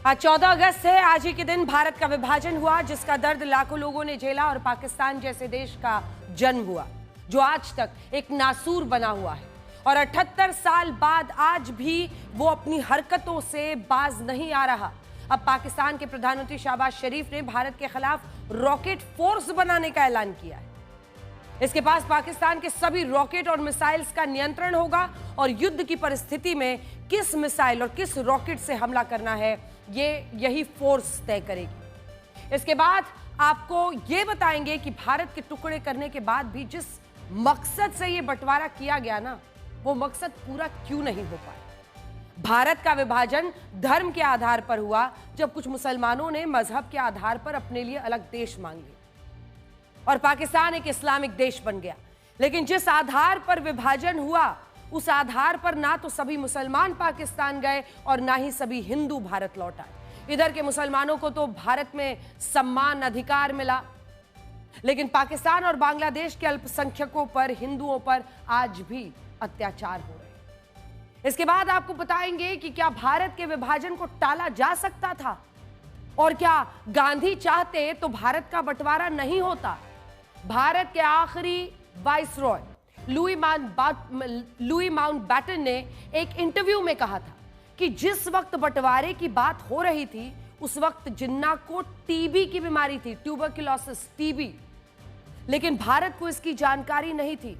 आज 14 अगस्त है। आज ही के दिन भारत का विभाजन हुआ, जिसका दर्द लाखों लोगों ने झेला और पाकिस्तान जैसे देश का जन्म हुआ, जो आज तक एक नासूर बना हुआ है। और 78 साल बाद आज भी वो अपनी हरकतों से बाज नहीं आ रहा। अब पाकिस्तान के प्रधानमंत्री शहबाज शरीफ ने भारत के खिलाफ रॉकेट फोर्स बनाने का ऐलान किया है। इसके पास पाकिस्तान के सभी रॉकेट और मिसाइल्स का नियंत्रण होगा और युद्ध की परिस्थिति में किस मिसाइल और किस रॉकेट से हमला करना है, यही फोर्स तय करेगी। इसके बाद आपको ये बताएंगे कि भारत के टुकड़े करने के बाद भी जिस मकसद से ये बंटवारा किया गया ना, वो मकसद पूरा क्यों नहीं हो पाया। भारत का विभाजन धर्म के आधार पर हुआ, जब कुछ मुसलमानों ने मजहब के आधार पर अपने लिए अलग देश मांग लिया और पाकिस्तान एक इस्लामिक देश बन गया। लेकिन जिस आधार पर विभाजन हुआ, उस आधार पर ना तो सभी मुसलमान पाकिस्तान गए और ना ही सभी हिंदू भारत लौट आए। इधर के मुसलमानों को तो भारत में सम्मान अधिकार मिला, लेकिन पाकिस्तान और बांग्लादेश के अल्पसंख्यकों पर, हिंदुओं पर आज भी अत्याचार हो रहे हैं। इसके बाद आपको बताएंगे कि क्या भारत के विभाजन को टाला जा सकता था और क्या गांधी चाहते तो भारत का बंटवारा नहीं होता। भारत के आखिरी वाइसरॉय लुई माउंटबैटन ने एक इंटरव्यू में कहा था कि जिस वक्त बंटवारे की बात हो रही थी, उस वक्त जिन्ना को टीबी की बीमारी थी, ट्यूबरक्लोसिस, टीबी, लेकिन भारत को इसकी जानकारी नहीं थी।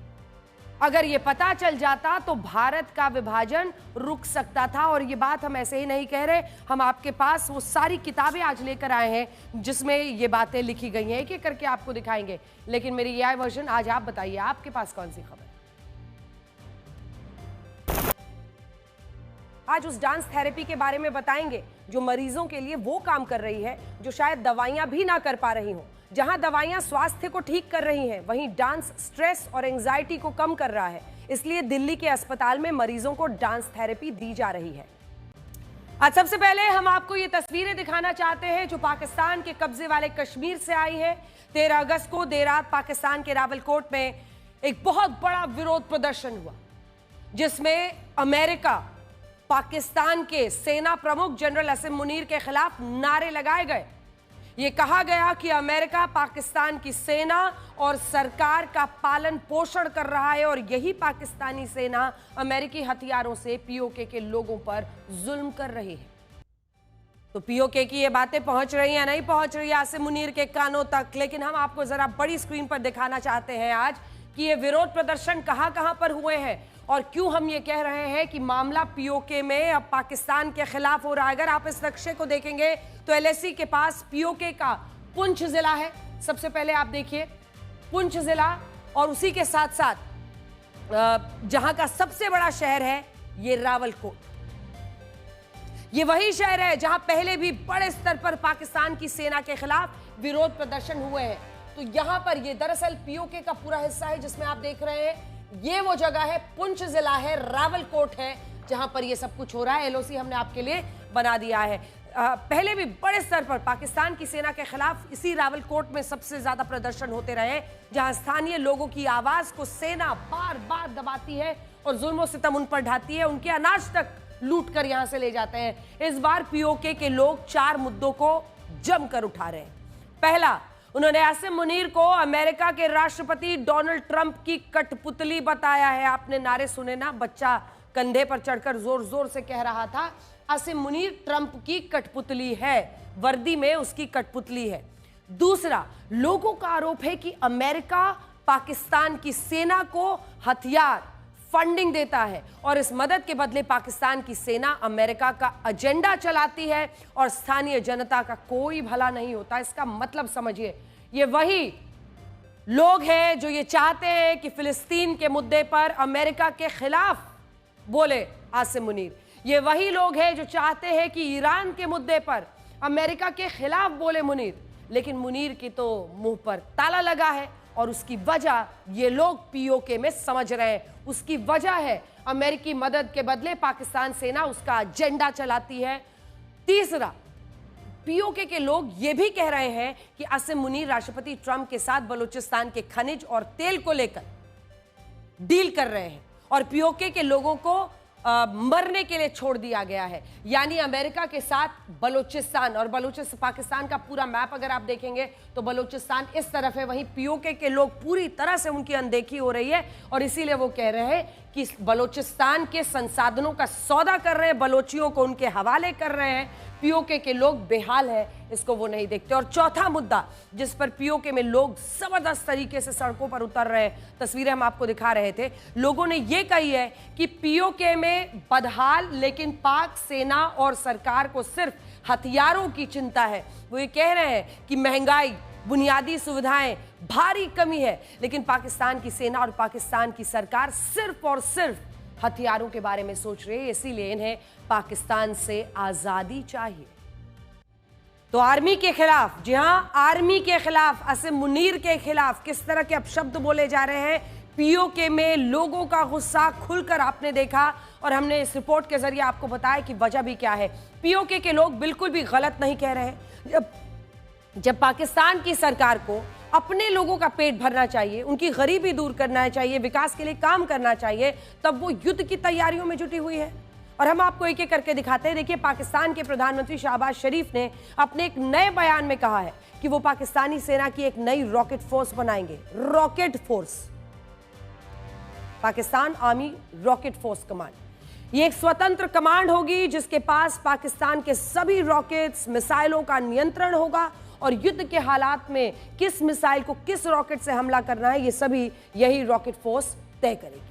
अगर यह पता चल जाता तो भारत का विभाजन रुक सकता था। और यह बात हम ऐसे ही नहीं कह रहे, हम आपके पास वो सारी किताबें आज लेकर आए हैं जिसमें ये बातें लिखी गई हैं, एक एक करके आपको दिखाएंगे। लेकिन मेरी एआई वर्जन, आज आप बताइए आपके पास कौन सी खबर। आज उस डांस थेरेपी के बारे में बताएंगे जो मरीजों के लिए वो काम कर रही है जो शायद दवाइयां भी ना कर पा रही हो। जहां दवाइयां स्वास्थ्य को ठीक कर रही हैं, वहीं डांस स्ट्रेस और एंजाइटी को कम कर रहा है। इसलिए दिल्ली के अस्पताल में मरीजों को डांस थेरेपी दी जा रही है। आज सबसे पहले हम आपको ये तस्वीरें दिखाना चाहते हैं जो पाकिस्तान के कब्जे वाले कश्मीर से आई है। 13 अगस्त को देर रात पाकिस्तान के रावलकोट में एक बहुत बड़ा विरोध प्रदर्शन हुआ, जिसमें अमेरिका, पाकिस्तान के सेना प्रमुख जनरल असीम मुनीर के खिलाफ नारे लगाए गए। ये कहा गया कि अमेरिका पाकिस्तान की सेना और सरकार का पालन पोषण कर रहा है और यही पाकिस्तानी सेना अमेरिकी हथियारों से पीओके के लोगों पर जुल्म कर रही है। तो पीओके की ये बातें पहुंच रही या नहीं पहुंच रही है असीम मुनीर के कानों तक, लेकिन हम आपको जरा बड़ी स्क्रीन पर दिखाना चाहते हैं आज कि ये विरोध प्रदर्शन कहां पर हुए हैं और क्यों हम ये कह रहे हैं कि मामला पीओके में अब पाकिस्तान के खिलाफ हो रहा है। अगर आप इस नक्शे को देखेंगे तो एलएसी के पास पीओके का पुंछ जिला है। सबसे पहले आप देखिए पुंछ जिला, और उसी के साथ साथ जहां का सबसे बड़ा शहर है ये रावलकोट। ये वही शहर है जहां पहले भी बड़े स्तर पर पाकिस्तान की सेना के खिलाफ विरोध प्रदर्शन हुए हैं। तो यहां पर ये दरअसल पीओके का पूरा हिस्सा है जिसमें आप देख रहे हैं, ये वो जगह है, पुंछ जिला है, रावलकोट है, जहां पर ये सब कुछ हो रहा है। एलओसी हमने आपके लिए बना दिया है। पहले भी बड़े स्तर पर पाकिस्तान की सेना के खिलाफ इसी रावलकोट में सबसे ज्यादा प्रदर्शन होते रहे, जहां स्थानीय लोगों की आवाज को सेना बार बार दबाती है और जुल्म सितम उन पर ढाती है, उनके अनाज तक लूट कर यहां से ले जाते हैं। इस बार पीओके के लोग 4 मुद्दों को जमकर उठा रहे हैं। पहला, उन्होंने असीम मुनीर को अमेरिका के राष्ट्रपति डोनाल्ड ट्रंप की कठपुतली बताया है। आपने नारे सुने ना, बच्चा कंधे पर चढ़कर जोर जोर से कह रहा था असीम मुनीर ट्रंप की कठपुतली है, वर्दी में उसकी कठपुतली है। दूसरा, लोगों का आरोप है कि अमेरिका पाकिस्तान की सेना को हथियार, फंडिंग देता है और इस मदद के बदले पाकिस्तान की सेना अमेरिका का एजेंडा चलाती है और स्थानीय जनता का कोई भला नहीं होता। इसका मतलब समझिए, ये वही लोग हैं जो ये चाहते हैं कि फिलिस्तीन के मुद्दे पर अमेरिका के खिलाफ बोले आसिम मुनीर। ये वही लोग हैं जो चाहते हैं कि ईरान के मुद्दे पर अमेरिका के खिलाफ बोले मुनीर, लेकिन मुनीर की तो मुंह पर ताला लगा है और उसकी वजह ये लोग पीओके में समझ रहे हैं। उसकी वजह है अमेरिकी मदद के बदले पाकिस्तान सेना उसका एजेंडा चलाती है। तीसरा, पीओके के लोग ये भी कह रहे हैं कि असीम मुनीर राष्ट्रपति ट्रंप के साथ बलूचिस्तान के खनिज और तेल को लेकर डील कर रहे हैं और पीओके के लोगों को मरने के लिए छोड़ दिया गया है। यानी अमेरिका के साथ बलूचिस्तान, और बलूचिस्तान पाकिस्तान का पूरा मैप अगर आप देखेंगे तो बलूचिस्तान इस तरफ है, वहीं पीओके के लोग पूरी तरह से उनकी अनदेखी हो रही है और इसीलिए वो कह रहे हैं कि बलूचिस्तान के संसाधनों का सौदा कर रहे हैं, बलोचियों को उनके हवाले कर रहे हैं। पीओके के लोग बेहाल है, इसको वो नहीं देखते। और चौथा मुद्दा जिस पर पीओके में लोग जबरदस्त तरीके से सड़कों पर उतर रहे हैं, तस्वीरें हम आपको दिखा रहे थे, लोगों ने ये कही है कि पीओके में बदहाल लेकिन पाक सेना और सरकार को सिर्फ हथियारों की चिंता है। वो ये कह रहे हैं कि महंगाई, बुनियादी सुविधाएं, भारी कमी है, लेकिन पाकिस्तान की सेना और पाकिस्तान की सरकार सिर्फ और सिर्फ हथियारों के बारे में सोच रहे हैं, इसीलिए इन्हें पाकिस्तान से आजादी चाहिए। तो आर्मी के खिलाफ, जी हां, आर्मी के खिलाफ, असीम मुनीर के खिलाफ किस तरह के अपशब्द बोले जा रहे हैं। पीओके में लोगों का गुस्सा खुलकर आपने देखा और हमने इस रिपोर्ट के जरिए आपको बताया कि वजह भी क्या है। पीओके के लोग बिल्कुल भी गलत नहीं कह रहे हैं। जब पाकिस्तान की सरकार को अपने लोगों का पेट भरना चाहिए, उनकी गरीबी दूर करना चाहिए, विकास के लिए काम करना चाहिए, तब वो युद्ध की तैयारियों में जुटी हुई है। और हम आपको एक एक करके दिखाते हैं। देखिए, पाकिस्तान के प्रधानमंत्री शहबाज शरीफ ने अपने एक नए बयान में कहा है कि वो पाकिस्तानी सेना की एक नई रॉकेट फोर्स बनाएंगे। Rocket force, Pakistan army Rocket force command. ये एक स्वतंत्र कमांड होगी जिसके पास पाकिस्तान के सभी रॉकेट्स, मिसाइलों का नियंत्रण होगा और युद्ध के हालात में किस मिसाइल को किस रॉकेट से हमला करना है, ये सभी यही रॉकेट फोर्स तय करेगी।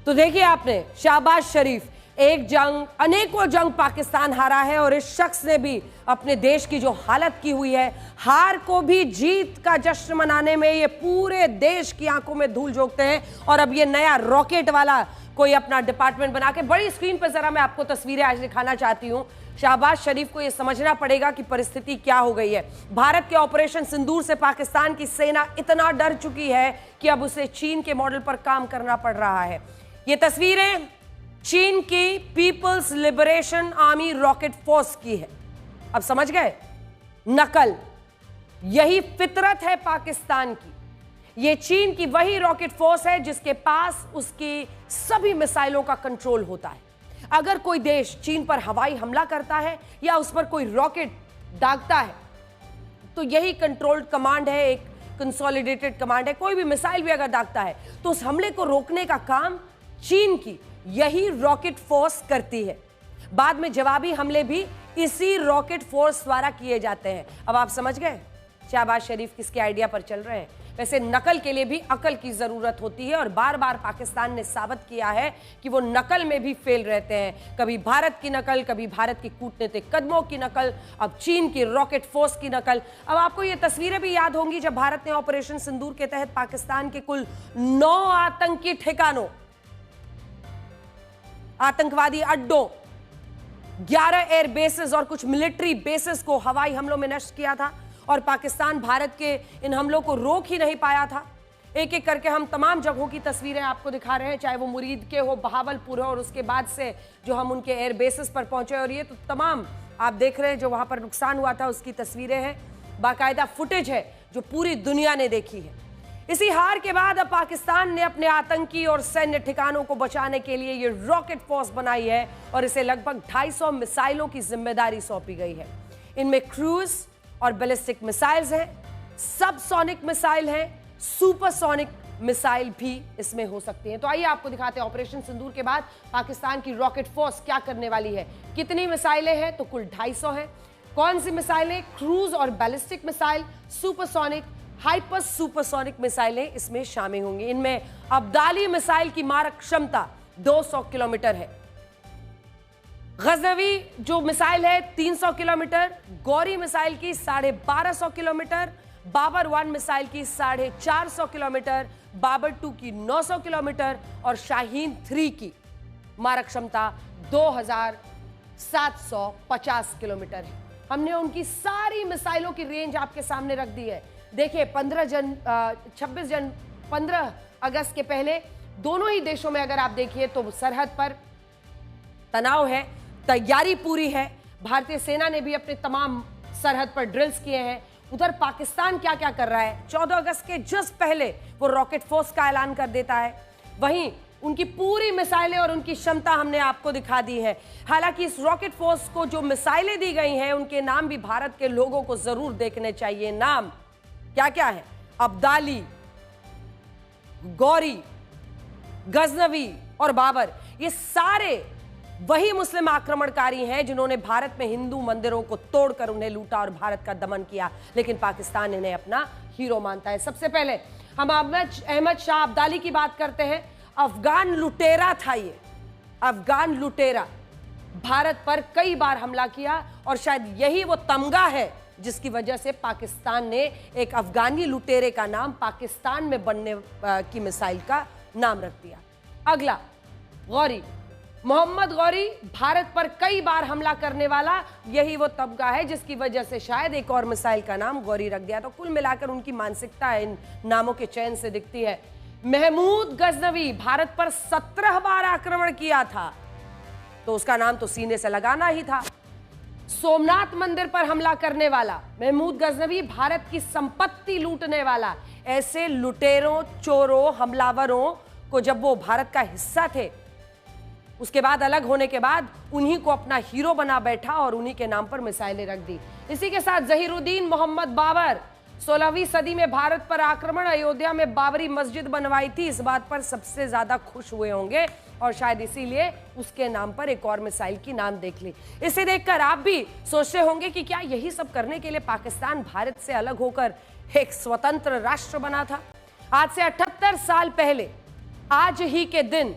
तो देखिए आपने, शहबाज शरीफ, एक जंग, अनेकों जंग पाकिस्तान हारा है और इस शख्स ने भी अपने देश की जो हालत की हुई है, हार को भी जीत का जश्न मनाने में ये पूरे देश की आंखों में धूल झोंकते हैं। और अब ये नया रॉकेट वाला कोई अपना डिपार्टमेंट बना के, बड़ी स्क्रीन पर जरा मैं आपको तस्वीरें आज दिखाना चाहती हूं। शहबाज शरीफ को यह समझना पड़ेगा कि परिस्थिति क्या हो गई है। भारत के ऑपरेशन सिंदूर से पाकिस्तान की सेना इतना डर चुकी है कि अब उसे चीन के मॉडल पर काम करना पड़ रहा है। ये तस्वीरें चीन की People's Liberation Army Rocket Force की है। अब समझ गए, नकल, यही फितरत है पाकिस्तान की। ये चीन की वही रॉकेट फोर्स है जिसके पास उसकी सभी मिसाइलों का कंट्रोल होता है। अगर कोई देश चीन पर हवाई हमला करता है या उस पर कोई रॉकेट दागता है तो यही कंट्रोल्ड कमांड है, एक कंसोलिडेटेड कमांड है। कोई भी मिसाइल भी अगर दागता है तो उस हमले को रोकने का काम चीन की यही रॉकेट फोर्स करती है। बाद में जवाबी हमले भी इसी रॉकेट फोर्स द्वारा किए जाते हैं। अब आप समझ गए शहबाज शरीफ किसके आइडिया पर चल रहे हैं। वैसे नकल के लिए भी अकल की जरूरत होती है और बार बार पाकिस्तान ने साबित किया है कि वो नकल में भी फेल रहते हैं। कभी भारत की नकल, कभी भारत की कूटनीतिक कदमों की नकल, अब चीन की रॉकेट फोर्स की नकल। अब आपको ये तस्वीरें भी याद होंगी जब भारत ने ऑपरेशन सिंदूर के तहत पाकिस्तान के कुल 9 आतंकी ठिकानों, आतंकवादी अड्डों, 11 एयर बेसेस और कुछ मिलिट्री बेसेस को हवाई हमलों में नष्ट किया था और पाकिस्तान भारत के इन हमलों को रोक ही नहीं पाया था। एक एक करके हम तमाम जगहों की तस्वीरें आपको दिखा रहे हैं, चाहे वो मुरीद के हो, बहावलपुर हो और उसके बाद से जो हम उनके एयर बेसेस पर पहुंचे। और ये तो तमाम आप देख रहे हैं जो वहां पर नुकसान हुआ था उसकी तस्वीरें हैं, बाकायदा फुटेज है जो पूरी दुनिया ने देखी है। इसी हार के बाद अब पाकिस्तान ने अपने आतंकी और सैन्य ठिकानों को बचाने के लिए ये रॉकेट फोर्स बनाई है और इसे लगभग 250 मिसाइलों की जिम्मेदारी सौंपी गई है। इनमें क्रूज और बैलिस्टिक मिसाइल्स हैं, सबसोनिक मिसाइल हैं, सुपरसोनिक मिसाइल भी इसमें हो सकती हैं। तो आइए आपको दिखाते हैं ऑपरेशन सिंदूर के बाद पाकिस्तान की रॉकेट फोर्स क्या करने वाली है। कितनी मिसाइलें हैं तो कुल 250 हैं। कौन सी मिसाइलें? क्रूज और ballistic missile, supersonic, hyper supersonic मिसाइलें इसमें शामिल होंगी। इनमें अब्दाली मिसाइल की मारक क्षमता 200 किलोमीटर है। गजनवी जो मिसाइल है 300 किलोमीटर, गौरी मिसाइल की 1250 किलोमीटर, बाबर 1 मिसाइल की 450 किलोमीटर, बाबर 2 की 900 किलोमीटर और शाहीन 3 की मारक क्षमता 2750 किलोमीटर है। हमने उनकी सारी मिसाइलों की रेंज आपके सामने रख दी है। देखिए 15 अगस्त के पहले दोनों ही देशों में अगर आप देखिए तो सरहद पर तनाव है, तैयारी पूरी है। भारतीय सेना ने भी अपने तमाम सरहद पर ड्रिल्स किए हैं। उधर पाकिस्तान क्या क्या कर रहा है, 14 अगस्त के जस्ट पहले वो रॉकेट फोर्स का ऐलान कर देता है। वहीं उनकी पूरी मिसाइलें और उनकी क्षमता हमने आपको दिखा दी है। हालांकि इस रॉकेट फोर्स को जो मिसाइलें दी गई हैं उनके नाम भी भारत के लोगों को जरूर देखने चाहिए। नाम क्या क्या है? अब्दाली, गौरी, गजनवी और बाबर। ये सारे वही मुस्लिम आक्रमणकारी हैं जिन्होंने भारत में हिंदू मंदिरों को तोड़कर उन्हें लूटा और भारत का दमन किया, लेकिन पाकिस्तान इन्हें अपना हीरो मानता है। सबसे पहले हम अहमद शाह अब्दाली की बात करते हैं। अफगान लुटेरा था ये, अफगान लुटेरा। भारत पर कई बार हमला किया और शायद यही वो तमगा है जिसकी वजह से पाकिस्तान ने एक अफगानी लुटेरे का नाम पाकिस्तान में बनने की मिसाइल का नाम रख दिया। अगला, गौरी, मोहम्मद गौरी, भारत पर कई बार हमला करने वाला, यही वो तबका है जिसकी वजह से शायद एक और मिसाइल का नाम गौरी रख दिया। तो कुल मिलाकर उनकी मानसिकता इन नामों के चयन से दिखती है। महमूद गजनवी, भारत पर 17 बार आक्रमण किया था, तो उसका नाम तो सीने से लगाना ही था। सोमनाथ मंदिर पर हमला करने वाला महमूद गजनवी, भारत की संपत्ति लूटने वाला। ऐसे लुटेरों, चोरों, हमलावरों को जब वो भारत का हिस्सा थे, उसके बाद अलग होने के बाद उन्हीं को अपना हीरो बना बैठा और उन्हीं के नाम पर मिसाइलें रख दी। इसी के साथ जहीरुद्दीन मोहम्मद बाबर, 16वीं सदी में भारत पर आक्रमण, अयोध्या में बाबरी मस्जिद बनवाई थी, इस बात पर सबसे ज्यादा खुश हुए होंगे और शायद इसीलिए उसके नाम पर एक और मिसाइल की नाम देख ली। इसे देखकर आप भी सोचते होंगे कि क्या यही सब करने के लिए पाकिस्तान भारत से अलग होकर एक स्वतंत्र राष्ट्र बना था? आज से 78 साल पहले आज ही के दिन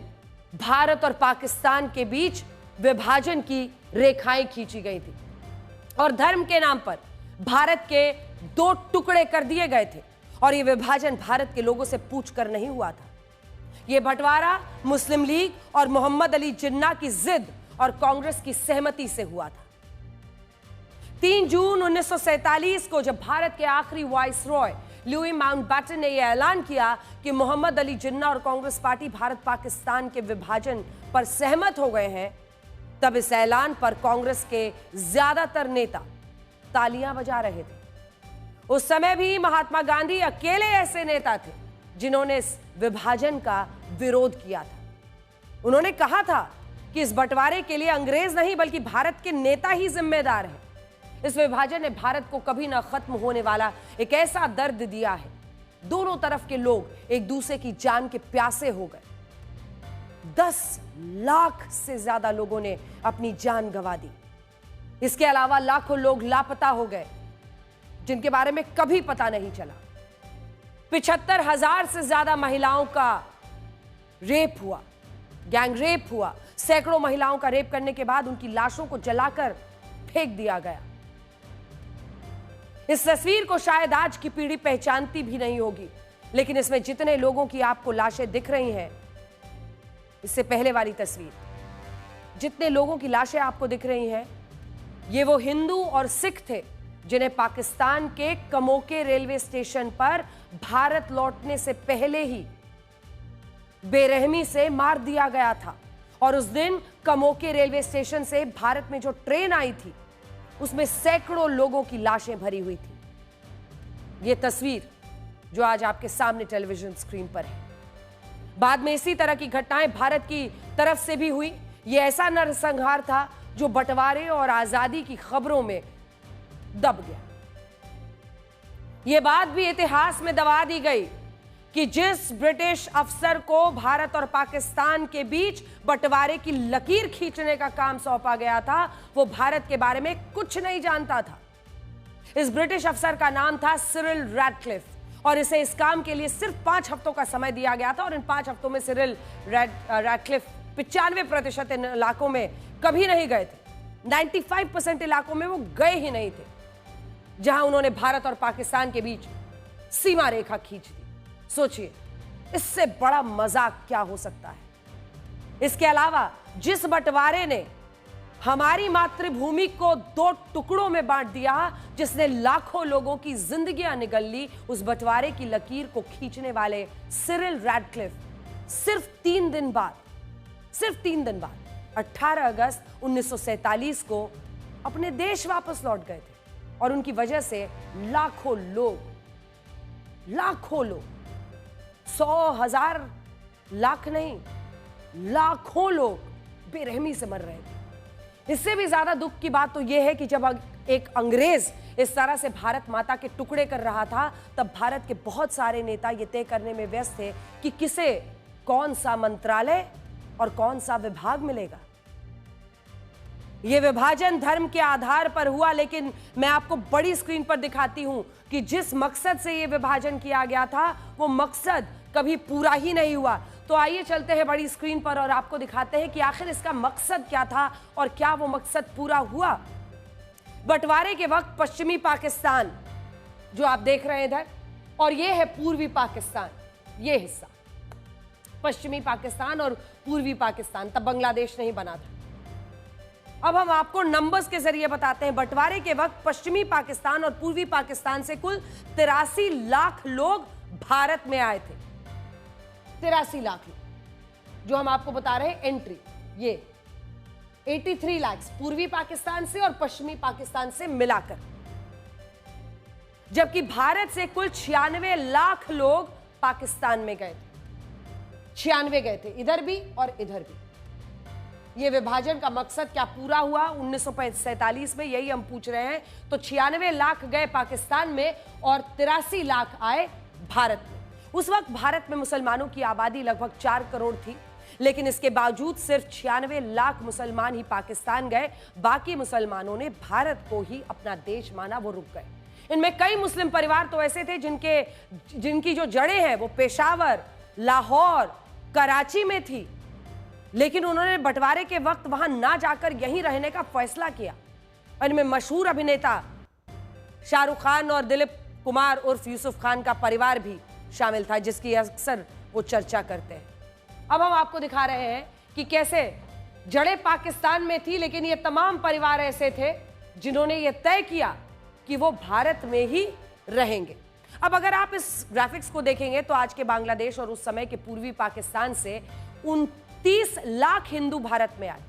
भारत और पाकिस्तान के बीच विभाजन की रेखाएं खींची गई थी और धर्म के नाम पर भारत के 2 टुकड़े कर दिए गए थे और यह विभाजन भारत के लोगों से पूछकर नहीं हुआ था। यह बंटवारा मुस्लिम लीग और मोहम्मद अली जिन्ना की जिद और कांग्रेस की सहमति से हुआ था। 3 जून 1947 को जब भारत के आखिरी वाइसरॉय लुई माउंटबेटन ने यह ऐलान किया कि मोहम्मद अली जिन्ना और कांग्रेस पार्टी भारत पाकिस्तान के विभाजन पर सहमत हो गए हैं, तब इस ऐलान पर कांग्रेस के ज्यादातर नेता तालियां बजा रहे थे। उस समय भी महात्मा गांधी अकेले ऐसे नेता थे जिन्होंने इस विभाजन का विरोध किया था। उन्होंने कहा था कि इस बंटवारे के लिए अंग्रेज नहीं बल्कि भारत के नेता ही जिम्मेदार हैं। इस विभाजन ने भारत को कभी ना खत्म होने वाला एक ऐसा दर्द दिया है। दोनों तरफ के लोग एक दूसरे की जान के प्यासे हो गए। 10 लाख से ज्यादा लोगों ने अपनी जान गंवा दी। इसके अलावा लाखों लोग लापता हो गए जिनके बारे में कभी पता नहीं चला। 75,000 से ज्यादा महिलाओं का रेप हुआ, गैंग रेप हुआ। सैकड़ों महिलाओं का रेप करने के बाद उनकी लाशों को जलाकर फेंक दिया गया। इस तस्वीर को शायद आज की पीढ़ी पहचानती भी नहीं होगी, लेकिन इसमें जितने लोगों की आपको लाशें दिख रही हैं, इससे पहले वाली तस्वीर, जितने लोगों की लाशें आपको दिख रही हैं, ये वो हिंदू और सिख थे जिन्हें पाकिस्तान के कमोके रेलवे स्टेशन पर भारत लौटने से पहले ही बेरहमी से मार दिया गया था। और उस दिन कमोके रेलवे स्टेशन से भारत में जो ट्रेन आई थी उसमें सैकड़ों लोगों की लाशें भरी हुई थी। यह तस्वीर जो आज आपके सामने टेलीविजन स्क्रीन पर है। बाद में इसी तरह की घटनाएं भारत की तरफ से भी हुई। यह ऐसा नरसंहार था जो बंटवारे और आजादी की खबरों में दब गया। यह बात भी इतिहास में दबा दी गई कि जिस ब्रिटिश अफसर को भारत और पाकिस्तान के बीच बंटवारे की लकीर खींचने का काम सौंपा गया था, वो भारत के बारे में कुछ नहीं जानता था। इस ब्रिटिश अफसर का नाम था सिरिल रैडक्लिफ और इसे इस काम के लिए सिर्फ 5 हफ्तों का समय दिया गया था। और इन 5 हफ्तों में सिरिल रैडक्लिफ 95% इन इलाकों में कभी नहीं गए थे। 95% इलाकों में वो गए ही नहीं थे जहां उन्होंने भारत और पाकिस्तान के बीच सीमा रेखा खींच दी। सोचिए, इससे बड़ा मजाक क्या हो सकता है। इसके अलावा जिस बंटवारे ने हमारी मातृभूमि को 2 टुकड़ों में बांट दिया, जिसने लाखों लोगों की जिंदगियां निगल ली, उस बंटवारे की लकीर को खींचने वाले सिरिल रैडक्लिफ सिर्फ 3 दिन बाद 18 अगस्त 1947 को अपने देश वापस लौट गए थे। और उनकी वजह से लाखों लोग 100,000 लाख नहीं, लाखों लोग बेरहमी से मर रहे थे। इससे भी ज्यादा दुख की बात तो यह है कि जब एक अंग्रेज इस तरह से भारत माता के टुकड़े कर रहा था, तब भारत के बहुत सारे नेता ये तय करने में व्यस्त थे कि किसे कौन सा मंत्रालय और कौन सा विभाग मिलेगा। यह विभाजन धर्म के आधार पर हुआ, लेकिन मैं आपको बड़ी स्क्रीन पर दिखाती हूं कि जिस मकसद से यह विभाजन किया गया था वो मकसद कभी पूरा ही नहीं हुआ। तो आइए चलते हैं बड़ी स्क्रीन पर और आपको दिखाते हैं कि आखिर इसका मकसद क्या था और क्या वो मकसद पूरा हुआ। बंटवारे के वक्त पश्चिमी पाकिस्तान जो आप देख रहे हैं इधर, और ये है पूर्वी पाकिस्तान, ये हिस्सा पश्चिमी पाकिस्तान और पूर्वी पाकिस्तान, तब बांग्लादेश नहीं बना था। अब हम आपको नंबर्स के जरिए बताते हैं। बंटवारे के वक्त पश्चिमी पाकिस्तान और पूर्वी पाकिस्तान से कुल 83 लाख लोग भारत में आए थे। 83 लाख लोग जो हम आपको बता रहे हैं एंट्री, ये 83 लाख पूर्वी पाकिस्तान से और पश्चिमी पाकिस्तान से मिलाकर, जबकि भारत से कुल 96 लाख लोग पाकिस्तान में गए थे। 96 गए थे, इधर भी और इधर भी। यह विभाजन का मकसद क्या पूरा हुआ 1947 में, यही हम पूछ रहे हैं। तो 96 लाख गए पाकिस्तान में और 83 लाख आए भारत में। उस वक्त भारत में मुसलमानों की आबादी लगभग 4 करोड़ थी, लेकिन इसके बावजूद सिर्फ 96 लाख मुसलमान ही पाकिस्तान गए। बाकी मुसलमानों ने भारत को ही अपना देश माना, वो रुक गए। इनमें कई मुस्लिम परिवार तो ऐसे थे जिनकी जो जड़ें हैं वो पेशावर, लाहौर, कराची में थी, लेकिन उन्होंने बंटवारे के वक्त वहां ना जाकर यहीं रहने का फैसला किया। इनमें मशहूर अभिनेता शाहरुख खान और दिलीप कुमार उर्फ यूसुफ खान का परिवार भी शामिल था, जिसकी अक्सर वो चर्चा करते हैं। अब हम आपको दिखा रहे हैं कि कैसे जड़ें पाकिस्तान में थी, लेकिन ये तमाम परिवार ऐसे थे जिन्होंने ये तय किया कि वो भारत में ही रहेंगे। अब अगर आप इस ग्राफिक्स को देखेंगे तो आज के बांग्लादेश और उस समय के पूर्वी पाकिस्तान से 29 लाख हिंदू भारत में आए।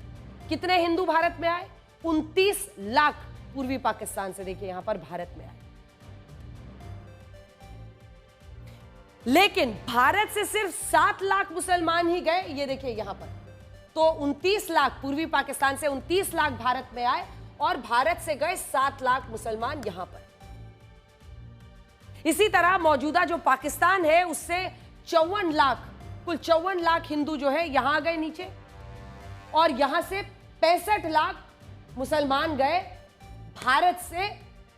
कितने हिंदू भारत में आए? 29 लाख पूर्वी पाकिस्तान से, देखिए यहां पर भारत में आए। लेकिन भारत से सिर्फ 7 लाख मुसलमान ही गए, ये देखिए यहां पर। तो 29 लाख पूर्वी पाकिस्तान से 29 लाख भारत में आए और भारत से गए 7 लाख मुसलमान यहां पर। इसी तरह मौजूदा जो पाकिस्तान है उससे 54 लाख, कुल 54 लाख हिंदू जो है यहां आ गए नीचे, और यहां से 65 लाख मुसलमान गए भारत से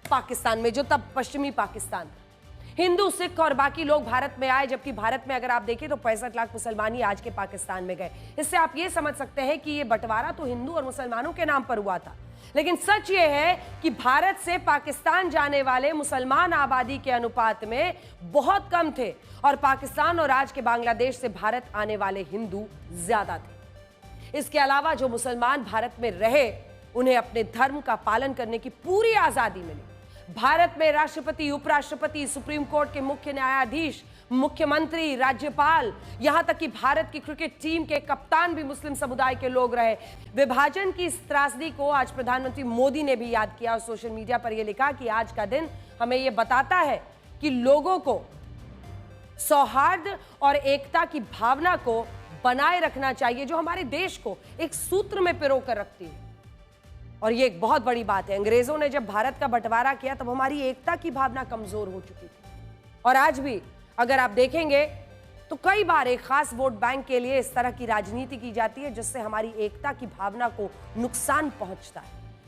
पाकिस्तान में, जो तब पश्चिमी पाकिस्तान था। हिंदू, सिख और बाकी लोग भारत में आए, जबकि भारत में अगर आप देखें तो 65 लाख मुसलमान ही आज के पाकिस्तान में गए। इससे आप ये समझ सकते हैं कि ये बंटवारा तो हिंदू और मुसलमानों के नाम पर हुआ था, लेकिन सच ये है कि भारत से पाकिस्तान जाने वाले मुसलमान आबादी के अनुपात में बहुत कम थे और पाकिस्तान और आज के बांग्लादेश से भारत आने वाले हिंदू ज्यादा थे। इसके अलावा जो मुसलमान भारत में रहे उन्हें अपने धर्म का पालन करने की पूरी आजादी मिली। भारत में राष्ट्रपति, उपराष्ट्रपति, सुप्रीम कोर्ट के मुख्य न्यायाधीश, मुख्यमंत्री, राज्यपाल, यहां तक कि भारत की क्रिकेट टीम के कप्तान भी मुस्लिम समुदाय के लोग रहे। विभाजन की इस त्रासदी को आज प्रधानमंत्री मोदी ने भी याद किया और सोशल मीडिया पर यह लिखा कि आज का दिन हमें यह बताता है कि लोगों को सौहार्द और एकता की भावना को बनाए रखना चाहिए, जो हमारे देश को एक सूत्र में पिरो कर रखती है। और ये एक बहुत बड़ी बात है। अंग्रेजों ने जब भारत का बंटवारा किया तब हमारी एकता की भावना कमजोर हो चुकी थी, और आज भी अगर आप देखेंगे तो कई बार एक खास वोट बैंक के लिए इस तरह की राजनीति की जाती है जिससे हमारी एकता की भावना को नुकसान पहुंचता है।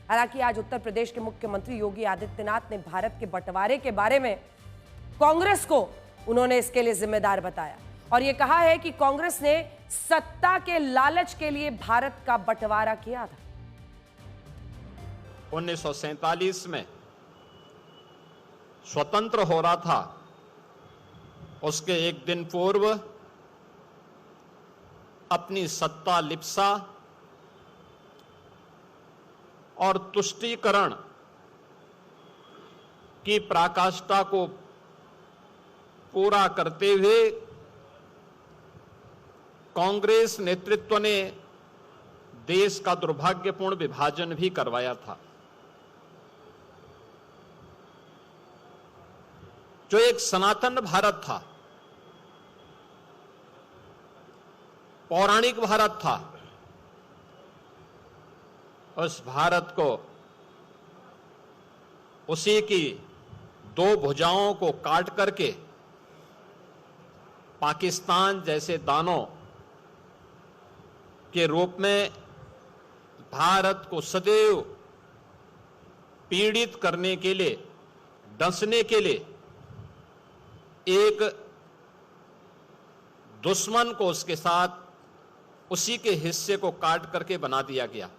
हालांकि आज उत्तर प्रदेश के मुख्यमंत्री योगी आदित्यनाथ ने भारत के बंटवारे के बारे में कांग्रेस को उन्होंने इसके लिए जिम्मेदार बताया और यह कहा है कि कांग्रेस ने सत्ता के लालच के लिए भारत का बंटवारा किया था। 1947 में स्वतंत्र हो रहा था, उसके एक दिन पूर्व अपनी सत्ता लिप्सा और तुष्टीकरण की पराकाष्ठा को पूरा करते हुए कांग्रेस नेतृत्व ने देश का दुर्भाग्यपूर्ण विभाजन भी करवाया था। जो एक सनातन भारत था पौराणिक भारत था, उस भारत को, उसी की दो भुजाओं को काट करके पाकिस्तान जैसे दानों के रूप में भारत को सदैव पीड़ित करने के लिए, डसने के लिए एक दुश्मन को उसके साथ उसी के हिस्से को काट करके बना दिया गया।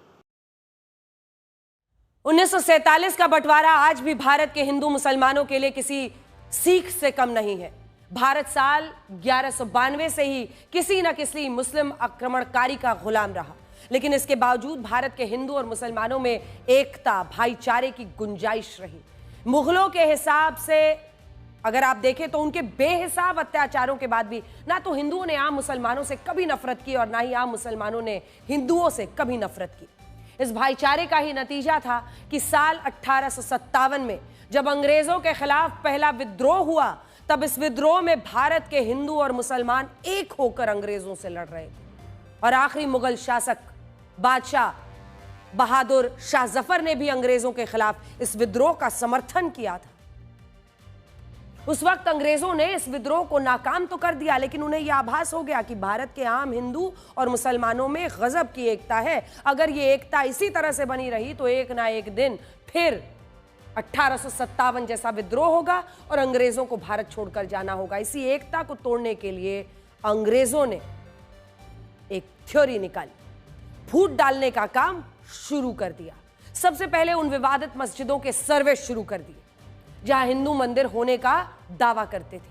1947 का बंटवारा आज भी भारत के हिंदू मुसलमानों के लिए किसी सीख से कम नहीं है। भारत साल 1192 से ही किसी न किसी मुस्लिम आक्रमणकारी का गुलाम रहा, लेकिन इसके बावजूद भारत के हिंदू और मुसलमानों में एकता, भाईचारे की गुंजाइश रही। मुगलों के हिसाब से अगर आप देखें तो उनके बेहिसाब अत्याचारों के बाद भी ना तो हिंदुओं ने आम मुसलमानों से कभी नफरत की और ना ही आम मुसलमानों ने हिंदुओं से कभी नफरत की। इस भाईचारे का ही नतीजा था कि साल 1857 में जब अंग्रेजों के खिलाफ पहला विद्रोह हुआ, तब इस विद्रोह में भारत के हिंदू और मुसलमान एक होकर अंग्रेजों से लड़ रहे थे और आखिरी मुगल शासक बादशाह बहादुर शाह जफर ने भी अंग्रेजों के खिलाफ इस विद्रोह का समर्थन किया था। उस वक्त अंग्रेजों ने इस विद्रोह को नाकाम तो कर दिया, लेकिन उन्हें यह आभास हो गया कि भारत के आम हिंदू और मुसलमानों में गजब की एकता है। अगर ये एकता इसी तरह से बनी रही तो एक ना एक दिन फिर 1857 जैसा विद्रोह होगा और अंग्रेजों को भारत छोड़कर जाना होगा। इसी एकता को तोड़ने के लिए अंग्रेजों ने एक थ्योरी निकाली, फूट डालने का काम शुरू कर दिया। सबसे पहले उन विवादित मस्जिदों के सर्वे शुरू कर दिए जहां हिंदू मंदिर होने का दावा करते थे।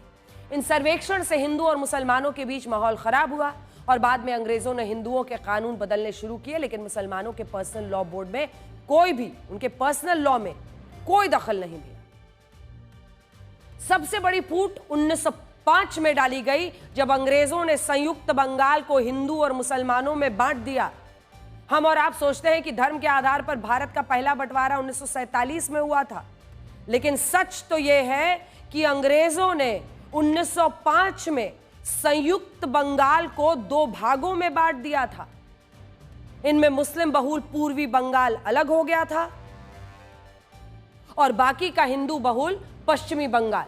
इन सर्वेक्षण से हिंदू और मुसलमानों के बीच माहौल खराब हुआ और बाद में अंग्रेजों ने हिंदुओं के कानून बदलने शुरू किए, लेकिन मुसलमानों के पर्सनल लॉ बोर्ड में कोई भी उनके पर्सनल लॉ में कोई दखल नहीं दिया। सबसे बड़ी फूट 1905 में डाली गई जब अंग्रेजों ने संयुक्त बंगाल को हिंदू और मुसलमानों में बांट दिया। हम और आप सोचते हैं कि धर्म के आधार पर भारत का पहला बंटवारा 1947 में हुआ था, लेकिन सच तो यह है कि अंग्रेजों ने 1905 में संयुक्त बंगाल को दो भागों में बांट दिया था। इनमें मुस्लिम बहुल पूर्वी बंगाल अलग हो गया था और बाकी का हिंदू बहुल पश्चिमी बंगाल,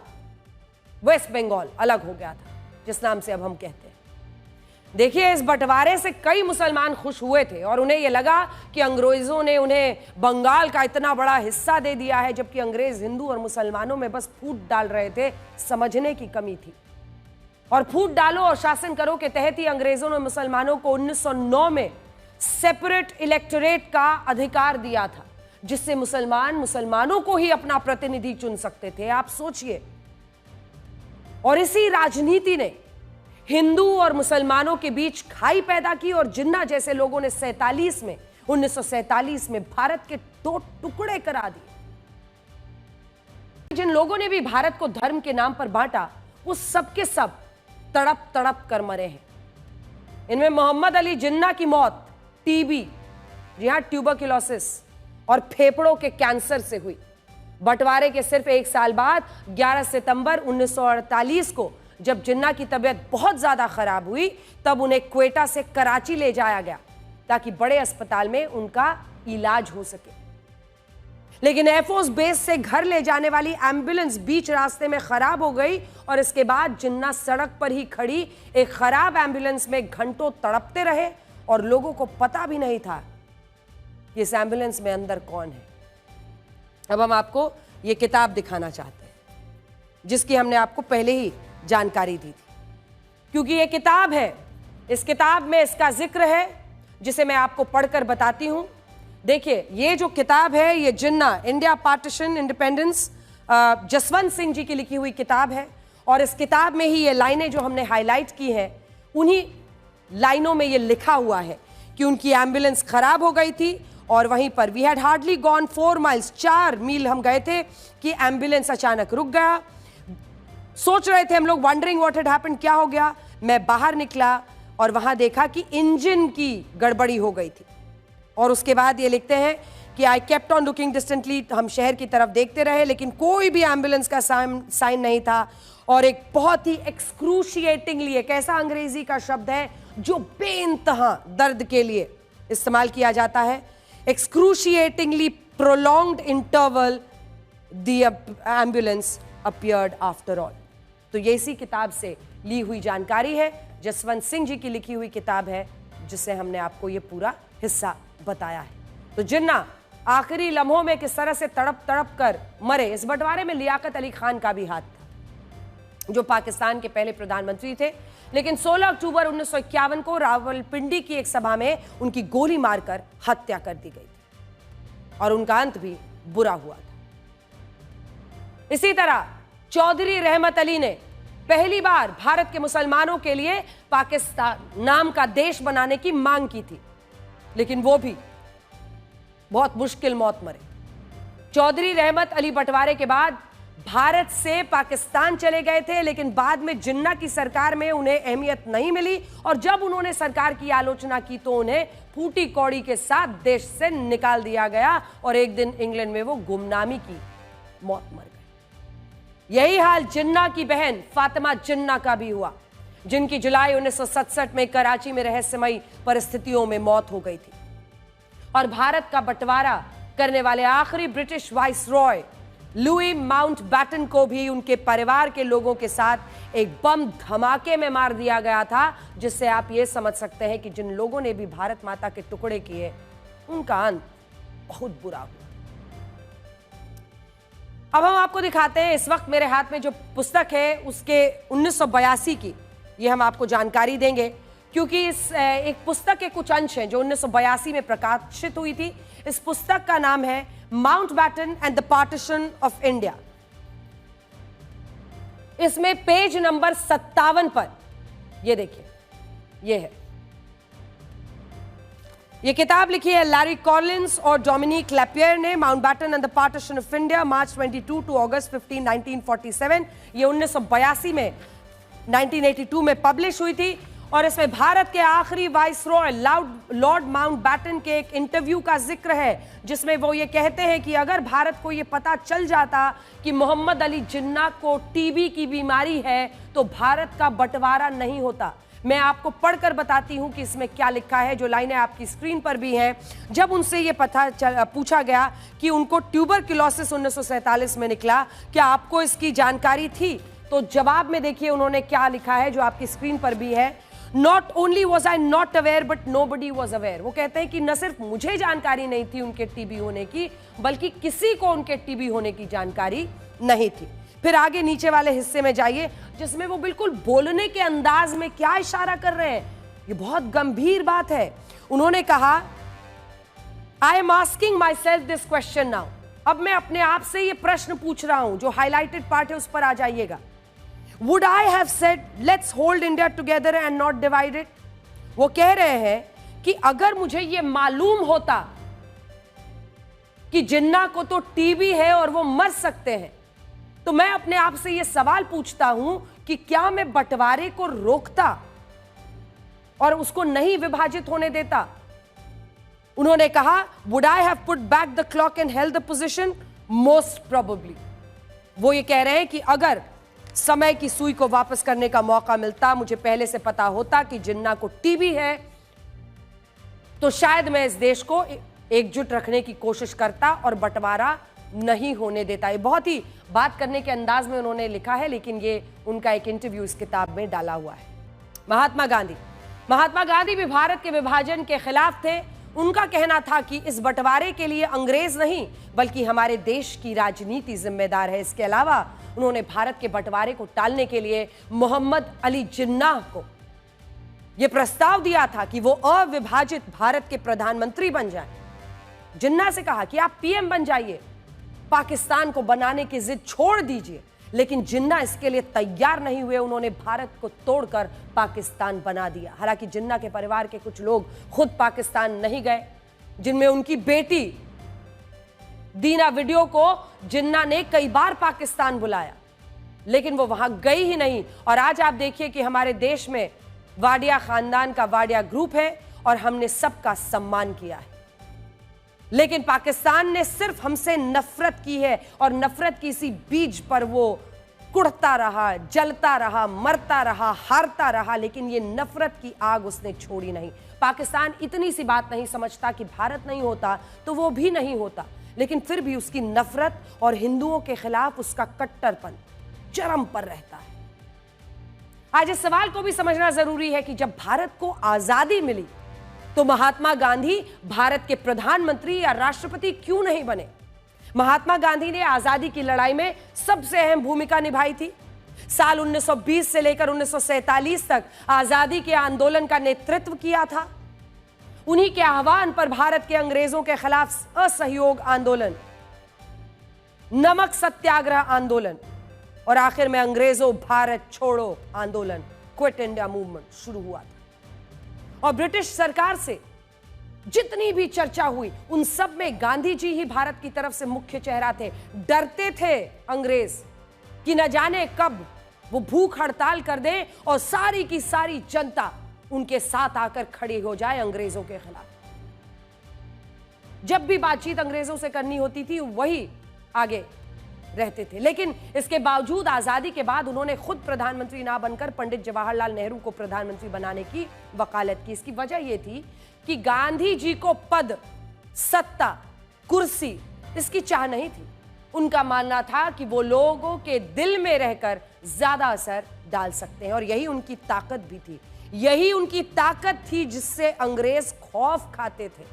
वेस्ट बंगाल अलग हो गया था, जिस नाम से अब हम कहते हैं। देखिए, इस बंटवारे से कई मुसलमान खुश हुए थे और उन्हें यह लगा कि अंग्रेजों ने उन्हें बंगाल का इतना बड़ा हिस्सा दे दिया है, जबकि अंग्रेज हिंदू और मुसलमानों में बस फूट डाल रहे थे। समझने की कमी थी। और फूट डालो और शासन करो के तहत ही अंग्रेजों ने मुसलमानों को 1909 में सेपरेट इलेक्टोरेट का अधिकार दिया था, जिससे मुसलमानों को ही अपना प्रतिनिधि चुन सकते थे। आप सोचिए। और इसी राजनीति ने हिंदू और मुसलमानों के बीच खाई पैदा की और जिन्ना जैसे लोगों ने 1947 में भारत के दो टुकड़े करा दिए। जिन लोगों ने भी भारत को धर्म के नाम पर बांटा, वो सब के सब तड़प तड़प कर मरे हैं। इनमें मोहम्मद अली जिन्ना की मौत टीबी, जी हां, ट्यूबरक्लोसिस और फेफड़ों के कैंसर से हुई। बंटवारे के सिर्फ एक साल बाद 11 सितंबर 1948 को जब जिन्ना की तबीयत बहुत ज्यादा खराब हुई, तब उन्हें क्वेटा से कराची ले जाया गया ताकि बड़े अस्पताल में उनका इलाज हो सके। लेकिन एयरफोर्स बेस से घर ले जाने वाली एम्बुलेंस बीच रास्ते में खराब हो गई और इसके बाद जिन्ना सड़क पर ही खड़ी एक खराब एम्बुलेंस में घंटों तड़पते रहे और लोगों को पता भी नहीं था कि इस एम्बुलेंस में अंदर कौन है। अब हम आपको ये किताब दिखाना चाहते हैं, जिसकी हमने आपको पहले ही जानकारी दी थी, क्योंकि ये किताब है, इस किताब में इसका जिक्र है, जिसे मैं आपको पढ़कर बताती हूं। देखिए, ये जो किताब है, ये Jinnah India partition independence Jaswant Singh ji की लिखी हुई किताब है और इस किताब में ही ये लाइनें जो हमने हाईलाइट की हैं, उन्हीं लाइनों में ये लिखा हुआ है कि उनकी एम्बुलेंस खराब हो गई थी और वहीं पर we had hardly gone 4 miles, 4 मील हम गए थे कि एम्बुलेंस अचानक रुक गया। सोच रहे थे हम लोग, वंडरिंग व्हाट हैड हैपेंड, क्या हो गया। मैं बाहर निकला और वहां देखा कि इंजन की गड़बड़ी हो गई थी। और उसके बाद ये लिखते हैं कि I kept on looking distantly, हम शहर की तरफ देखते रहे लेकिन कोई भी एम्बुलेंस का साइन नहीं था। और एक बहुत ही एक्सक्रूशिएटिंगली, एक ऐसा अंग्रेजी का शब्द है जो बेइंतहा दर्द के लिए इस्तेमाल किया जाता है। Excruciatingly prolonged interval the ambulance appeared after all. तो ये इसी किताब से ली हुई जानकारी है, जसवंत सिंह जी की लिखी हुई किताब है, जिससे हमने आपको ये पूरा हिस्सा बताया है। तो जिन्ना आखिरी लम्हों में किस तरह से तड़प तड़प कर मरे, इस बंटवारे में लियाकत अली खान का भी हाथ था, जो पाकिस्तान के पहले प्रधानमंत्री थे। लेकिन 16 अक्टूबर 1951 को रावलपिंडी की एक सभा में उनकी गोली मारकर हत्या कर दी गई थी और उनका अंत भी बुरा हुआ था। इसी तरह चौधरी रहमत अली ने पहली बार भारत के मुसलमानों के लिए पाकिस्तान नाम का देश बनाने की मांग की थी, लेकिन वो भी बहुत मुश्किल मौत मरे। चौधरी रहमत अली बंटवारे के बाद भारत से पाकिस्तान चले गए थे, लेकिन बाद में जिन्ना की सरकार में उन्हें अहमियत नहीं मिली और जब उन्होंने सरकार की आलोचना की तो उन्हें फूटी कौड़ी के साथ देश से निकाल दिया गया और एक दिन इंग्लैंड में वो गुमनामी की मौत मर गए। यही हाल जिन्ना की बहन फातिमा जिन्ना का भी हुआ, जिनकी जुलाई 1967 में कराची में रहस्यमयी परिस्थितियों में मौत हो गई थी। और भारत का बंटवारा करने वाले आखिरी ब्रिटिश वाइसरॉय लुई माउंटबैटन को भी उनके परिवार के लोगों के साथ एक बम धमाके में मार दिया गया था, जिससे आप ये समझ सकते हैं कि जिन लोगों ने भी भारत माता के टुकड़े किए उनका अंत बहुत बुरा हुआ। अब हम आपको दिखाते हैं, इस वक्त मेरे हाथ में जो पुस्तक है उसके 1982 की ये हम आपको जानकारी देंगे, क्योंकि इस एक पुस्तक के कुछ अंश हैं जो 1982 में प्रकाशित हुई थी। इस पुस्तक का नाम है Mountbatten and the partition of India. इसमें पेज नंबर 57 पर ये देखिए, ये है, ये किताब लिखी है लैरी कॉलिंस और डोमिनिक लैपियर ने, Mountbatten and the partition of India, March 22 to August 15, 1947। ये 1982 में 1982 में पब्लिश हुई थी और इसमें भारत के आखिरी वाइसरॉय लॉर्ड माउंटबैटन के एक इंटरव्यू का जिक्र है, जिसमें वो ये कहते हैं कि अगर भारत को ये पता चल जाता कि मोहम्मद अली जिन्ना को टीबी की बीमारी है तो भारत का बंटवारा नहीं होता। मैं आपको पढ़कर बताती हूं कि इसमें क्या लिखा है, जो लाइनें आपकी स्क्रीन पर भी हैं। जब उनसे ये पूछा गया कि उनको ट्यूबरक्लोसिस 1947 में निकला, क्या आपको इसकी जानकारी थी, तो जवाब में देखिए उन्होंने क्या लिखा है, जो आपकी स्क्रीन पर भी है। Not only was I not aware, but nobody was aware। वो कहते हैं कि न सिर्फ मुझे जानकारी नहीं थी उनके टीबी होने की, बल्कि किसी को उनके टीबी होने की जानकारी नहीं थी। फिर आगे नीचे वाले हिस्से में जाइए, जिसमें वो बिल्कुल बोलने के अंदाज में क्या इशारा कर रहे हैं, ये बहुत गंभीर बात है। उन्होंने कहा, I am asking myself this question now। अब मैं अपने आप से ये प्रश्न पूछ रहा हूं, जो हाईलाइटेड पार्ट है उस पर आ जाइएगा। Would I have said let's hold India together and not divide it? वो कह रहे हैं कि अगर मुझे ये मालूम होता कि जिन्ना को तो टीबी है और वो मर सकते हैं, तो मैं अपने आप से ये सवाल पूछता हूं कि क्या मैं बंटवारे को रोकता और उसको नहीं विभाजित होने देता। उन्होंने कहा, Would I have put back the clock and held the position? Most probably। वो ये कह रहे हैं कि अगर समय की सुई को वापस करने का मौका मिलता, मुझे पहले से पता होता कि जिन्ना को टीबी है, तो शायद मैं इस देश को एकजुट रखने की कोशिश करता और बंटवारा नहीं होने देता। ये बहुत ही बात करने के अंदाज में उन्होंने लिखा है, लेकिन ये उनका एक इंटरव्यू इस किताब में डाला हुआ है। महात्मा गांधी भी भारत के विभाजन के खिलाफ थे। उनका कहना था कि इस बंटवारे के लिए अंग्रेज नहीं, बल्कि हमारे देश की राजनीति जिम्मेदार है। इसके अलावा उन्होंने भारत के बंटवारे को टालने के लिए मोहम्मद अली जिन्ना को यह प्रस्ताव दिया था कि वो अविभाजित भारत के प्रधानमंत्री बन जाएं। जिन्ना से कहा कि आप पीएम बन जाइए, पाकिस्तान को बनाने की जिद छोड़ दीजिए, लेकिन जिन्ना इसके लिए तैयार नहीं हुए। उन्होंने भारत को तोड़कर पाकिस्तान बना दिया। हालांकि जिन्ना के परिवार के कुछ लोग खुद पाकिस्तान नहीं गए, जिनमें उनकी बेटी दीना वीडियो को जिन्ना ने कई बार पाकिस्तान बुलाया, लेकिन वो वहां गई ही नहीं। और आज आप देखिए कि हमारे देश में वाडिया खानदान का वाडिया ग्रुप है और हमने सबका सम्मान किया है, लेकिन पाकिस्तान ने सिर्फ हमसे नफरत की है और नफरत की इसी बीज पर वो कुढ़ता रहा, जलता रहा, मरता रहा, हारता रहा, लेकिन ये नफरत की आग उसने छोड़ी नहीं। पाकिस्तान इतनी सी बात नहीं समझता कि भारत नहीं होता तो वो भी नहीं होता, लेकिन फिर भी उसकी नफरत और हिंदुओं के खिलाफ उसका कट्टरपन चरम पर रहता है। आज इस सवाल को भी समझना जरूरी है कि जब भारत को आजादी मिली तो महात्मा गांधी भारत के प्रधानमंत्री या राष्ट्रपति क्यों नहीं बने? महात्मा गांधी ने आजादी की लड़ाई में सबसे अहम भूमिका निभाई थी। साल 1920 से लेकर 1947 तक आजादी के आंदोलन का नेतृत्व किया था। उन्हीं के आह्वान पर भारत के अंग्रेजों के खिलाफ असहयोग आंदोलन, नमक सत्याग्रह आंदोलन और आखिर में अंग्रेजों भारत छोड़ो आंदोलन, क्विट इंडिया मूवमेंट शुरू हुआ था। और ब्रिटिश सरकार से जितनी भी चर्चा हुई उन सब में गांधी जी ही भारत की तरफ से मुख्य चेहरा थे। डरते थे अंग्रेज कि न जाने कब वो भूख हड़ताल कर दे और सारी की सारी जनता उनके साथ आकर खड़ी हो जाए अंग्रेजों के खिलाफ। जब भी बातचीत अंग्रेजों से करनी होती थी वही आगे रहते थे, लेकिन इसके बावजूद आजादी के बाद उन्होंने खुद प्रधानमंत्री ना बनकर पंडित जवाहरलाल नेहरू को प्रधानमंत्री बनाने की वकालत की। इसकी वजह यह थी कि गांधी जी को पद, सत्ता, कुर्सी इसकी चाह नहीं थी। उनका मानना था कि वो लोगों के दिल में रहकर ज्यादा असर डाल सकते हैं और यही उनकी ताकत भी थी। यही उनकी ताकत थी जिससे अंग्रेज खौफ खाते थे।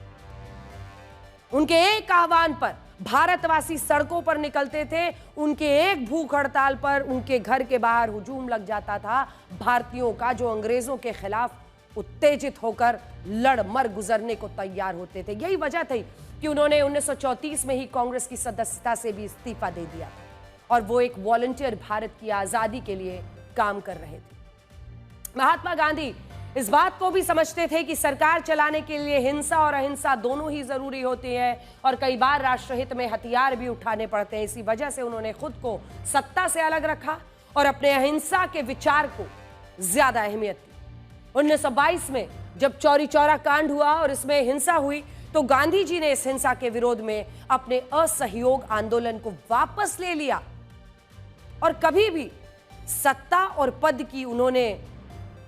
उनके एक आह्वान पर भारतवासी सड़कों पर निकलते थे, उनके एक भूख हड़ताल पर उनके घर के बाहर हुजूम लग जाता था भारतीयों का, जो अंग्रेजों के खिलाफ उत्तेजित होकर लड़ मर गुजरने को तैयार होते थे। यही वजह थी कि उन्होंने 1934 में ही कांग्रेस की सदस्यता से भी इस्तीफा दे दिया और वो एक वॉलंटियर भारत की आजादी के लिए काम कर रहे थे। महात्मा गांधी इस बात को भी समझते थे कि सरकार चलाने के लिए हिंसा और अहिंसा दोनों ही जरूरी होती है और कई बार राष्ट्रहित में हथियार भी उठाने पड़ते हैं। इसी वजह से उन्होंने खुद को सत्ता से अलग रखा और अपने अहिंसा के विचार को ज्यादा अहमियत दी। 1922 में जब चौरी चौरा कांड हुआ और इसमें हिंसा हुई तो गांधी जी ने इस हिंसा के विरोध में अपने असहयोग आंदोलन को वापस ले लिया और कभी भी सत्ता और पद की उन्होंने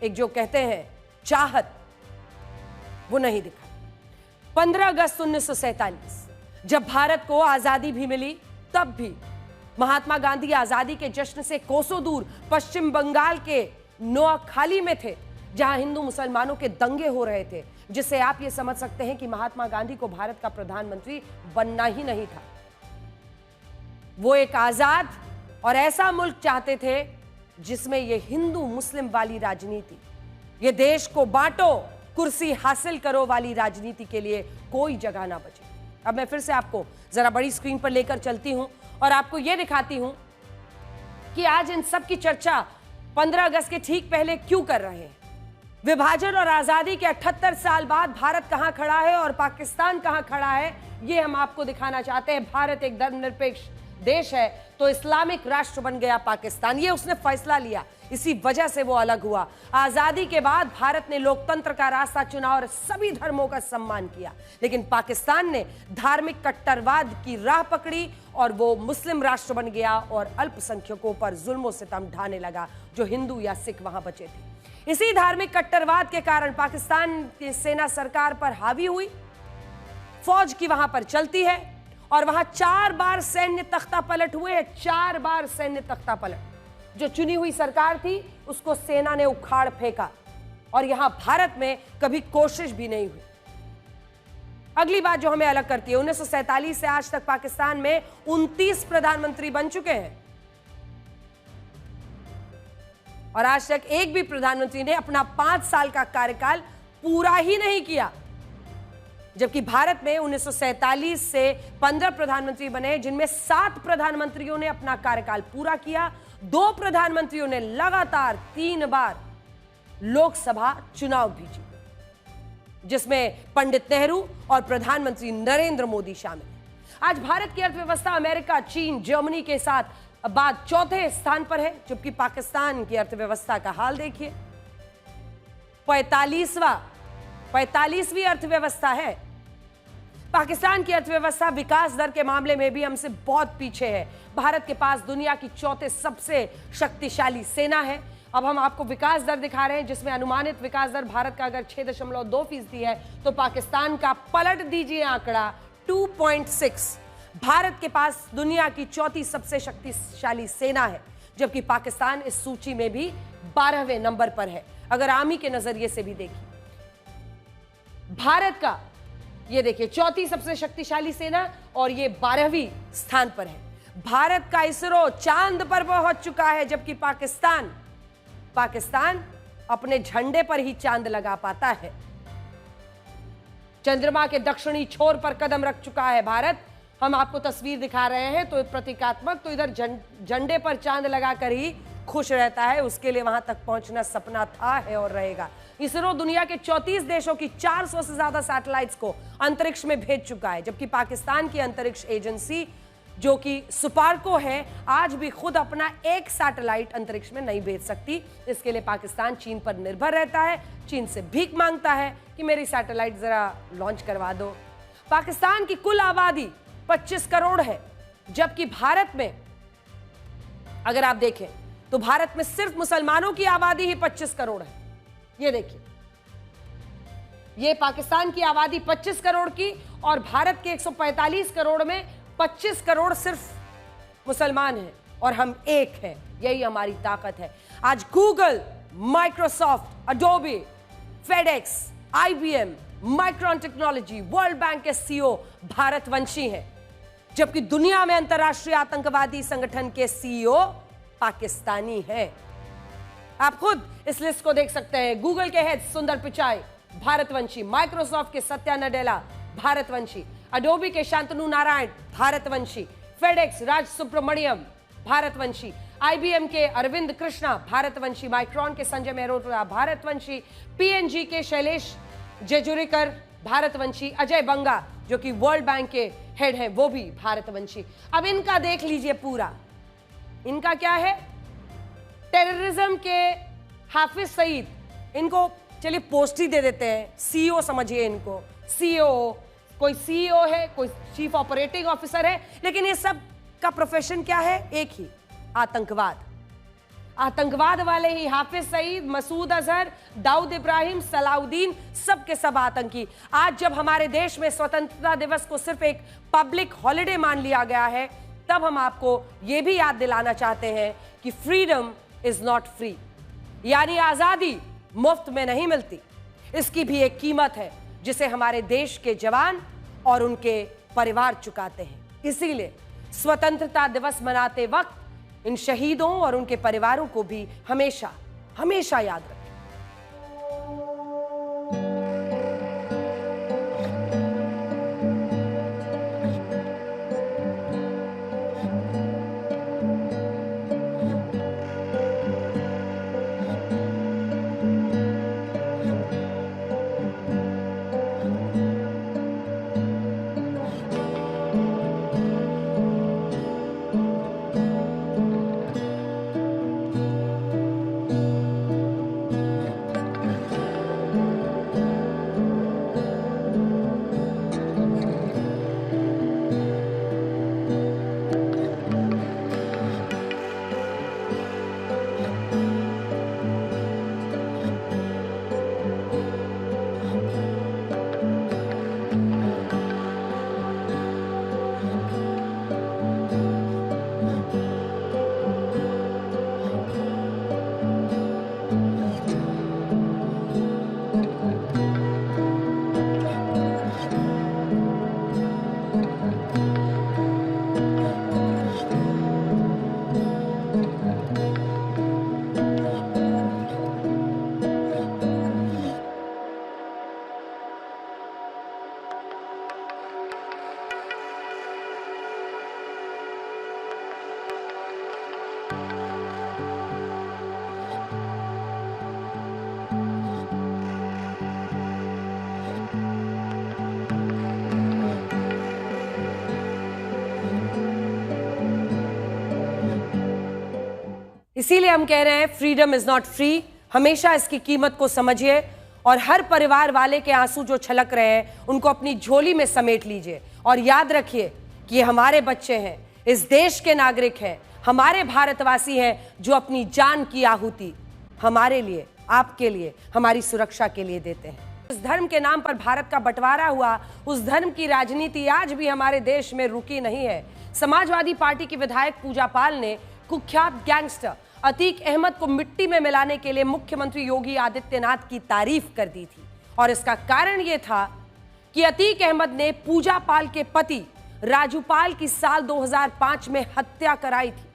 एक जो कहते हैं चाहत वो नहीं दिखा। 15 अगस्त 1947 जब भारत को आजादी भी मिली तब भी महात्मा गांधी आजादी के जश्न से कोसों दूर पश्चिम बंगाल के नोआखाली में थे, जहां हिंदू मुसलमानों के दंगे हो रहे थे, जिससे आप ये समझ सकते हैं कि महात्मा गांधी को भारत का प्रधानमंत्री बनना ही नहीं था। वो एक आजाद और ऐसा मुल्क चाहते थे जिसमें ये हिंदू मुस्लिम वाली राजनीति, ये देश को बांटो कुर्सी हासिल करो वाली राजनीति के लिए कोई जगह ना बचे। अब मैं फिर से आपको जरा बड़ी स्क्रीन पर लेकर चलती हूं और आपको यह दिखाती हूं कि आज इन सब की चर्चा 15 अगस्त के ठीक पहले क्यों कर रहे हैं। विभाजन और आजादी के 78 साल बाद भारत कहां खड़ा है और पाकिस्तान कहां खड़ा है, यह हम आपको दिखाना चाहते हैं। भारत एक धर्मनिरपेक्ष देश है तो इस्लामिक राष्ट्र बन गया पाकिस्तान, ये उसने फैसला लिया, इसी वजह से वो अलग हुआ। आजादी के बाद भारत ने लोकतंत्र का रास्ता चुना और सभी धर्मों का सम्मान किया, लेकिन पाकिस्तान ने धार्मिक कट्टरवाद की राह पकड़ी और वो मुस्लिम राष्ट्र बन गया और अल्पसंख्यकों पर जुल्म सितम ढाने लगा, जो हिंदू या सिख वहां बचे थे। इसी धार्मिक कट्टरवाद के कारण पाकिस्तान की सेना सरकार पर हावी हुई, फौज की वहां पर चलती है और वहां 4 बार सैन्य तख्ता पलट हुए हैं। 4 बार सैन्य तख्ता पलट। जो चुनी हुई सरकार थी उसको सेना ने उखाड़ फेंका और यहां भारत में कभी कोशिश भी नहीं हुई। अगली बात जो हमें अलग करती है, 1947 से आज तक पाकिस्तान में 29 प्रधानमंत्री बन चुके हैं और आज तक एक भी प्रधानमंत्री ने अपना 5 साल का कार्यकाल पूरा ही नहीं किया, जबकि भारत में 1947 से 15 प्रधानमंत्री बने, जिनमें 7 प्रधानमंत्रियों ने अपना कार्यकाल पूरा किया। 2 प्रधानमंत्रियों ने लगातार 3 बार लोकसभा चुनाव भी जीते, जिसमें पंडित नेहरू और प्रधानमंत्री नरेंद्र मोदी शामिल हैं। आज भारत की अर्थव्यवस्था अमेरिका, चीन, जर्मनी के साथ बाद 4थे स्थान पर है, जबकि पाकिस्तान की अर्थव्यवस्था का हाल देखिए, 45वीं अर्थव्यवस्था है। पाकिस्तान की अर्थव्यवस्था विकास दर के मामले में भी हमसे बहुत पीछे है। भारत के पास दुनिया की चौथे सबसे शक्तिशाली सेना है। अब हम आपको विकास दर दिखा रहे हैं, जिसमें अनुमानित विकास दर भारत का अगर 6.2% है तो पाकिस्तान का पलट दीजिए आंकड़ा 2.6। भारत के पास दुनिया की चौथी सबसे शक्तिशाली सेना है, जबकि पाकिस्तान इस सूची में भी 12वें नंबर पर है। अगर आर्मी के नजरिए से भी देखिए, भारत का ये देखिए चौथी सबसे शक्तिशाली सेना और ये 12वीं स्थान पर है। भारत का इसरो चांद पर पहुंच चुका है, जबकि पाकिस्तान अपने झंडे पर ही चांद लगा पाता है। चंद्रमा के दक्षिणी छोर पर कदम रख चुका है भारत। हम आपको तस्वीर दिखा रहे हैं तो प्रतीकात्मक, तो इधर झंडे पर चांद लगाकर ही खुश रहता है। उसके लिए वहां तक पहुंचना सपना था, है और रहेगा। इसरो दुनिया के 34 देशों की 400 से ज्यादा सैटेलाइट्स को अंतरिक्ष में भेज चुका है, जबकि पाकिस्तान की अंतरिक्ष एजेंसी जो कि सुपार्को है, आज भी खुद अपना एक सैटेलाइट अंतरिक्ष में नहीं भेज सकती। इसके लिए पाकिस्तान चीन पर निर्भर रहता है, चीन से भीख मांगता है कि मेरी सैटेलाइट जरा लॉन्च करवा दो। पाकिस्तान की कुल आबादी 25 करोड़ है, जबकि भारत में अगर आप देखें तो भारत में सिर्फ मुसलमानों की आबादी ही 25 करोड़ है। ये देखिए, ये पाकिस्तान की आबादी 25 करोड़ की और भारत के 145 करोड़ में 25 करोड़ सिर्फ मुसलमान हैं और हम एक हैं। यही हमारी ताकत है। आज Google, Microsoft, Adobe, FedEx, IBM, micron technology, world bank के CEO भारतवंशी हैं, जबकि दुनिया में अंतरराष्ट्रीय आतंकवादी संगठन के CEO पाकिस्तानी हैं। आप खुद इस लिस्ट को देख सकते हैं। गूगल के हेड सुंदर पिचाई भारतवंशी, माइक्रोसॉफ्ट के सत्या नडेला भारतवंशी, अडोबी के शांतनु नारायण भारतवंशी, फेडेक्स राज सुब्रमण्यम भारतवंशी, IBM के अरविंद कृष्णा भारतवंशी, माइक्रॉन के संजय मेहरोत्रा भारतवंशी, PNG के शैलेश जेजुरीकर भारतवंशी, अजय बंगा जो कि वर्ल्ड बैंक के हेड हैं वो भी भारतवंशी। अब इनका देख लीजिए पूरा, इनका क्या है? टेररिज्म के हाफिज सईद, इनको चलिए पोस्ट ही दे देते हैं, CEO समझिए इनको। CEO, कोई CEO है, कोई चीफ ऑपरेटिंग ऑफिसर है, लेकिन ये सब का प्रोफेशन क्या है? एक ही, आतंकवाद। आतंकवाद वाले ही हाफिज सईद, मसूद अजहर, दाऊद इब्राहिम, सलाउद्दीन, सब के सब आतंकी। आज जब हमारे देश में स्वतंत्रता दिवस को सिर्फ एक पब्लिक हॉलिडे मान लिया गया है, तब हम आपको यह भी याद दिलाना चाहते हैं कि फ्रीडम इज नॉट फ्री, यानी आजादी मुफ्त में नहीं मिलती। इसकी भी एक कीमत है जिसे हमारे देश के जवान और उनके परिवार चुकाते हैं। इसीलिए स्वतंत्रता दिवस मनाते वक्त इन शहीदों और उनके परिवारों को भी हमेशा हमेशा याद रखें। इसीलिए हम कह रहे हैं फ्रीडम इज नॉट फ्री। हमेशा इसकी कीमत को समझिए और हर परिवार वाले के आंसू जो छलक रहे हैं उनको अपनी झोली में समेट लीजिए और याद रखिए कि ये हमारे बच्चे हैं, इस देश के नागरिक हैं, हमारे भारतवासी हैं जो अपनी जान की आहुति हमारे लिए, आपके लिए, हमारी सुरक्षा के लिए देते हैं। उस धर्म के नाम पर भारत का बंटवारा हुआ, उस धर्म की राजनीति आज भी हमारे देश में रुकी नहीं है। समाजवादी पार्टी की विधायक पूजा पाल ने कुख्यात गैंगस्टर अतीक अहमद को मिट्टी में मिलाने के लिए मुख्यमंत्री योगी आदित्यनाथ की तारीफ कर दी थी और इसका कारण यह था कि अतीक अहमद ने पूजा पाल के पति राजू पाल की साल 2005 में हत्या कराई थी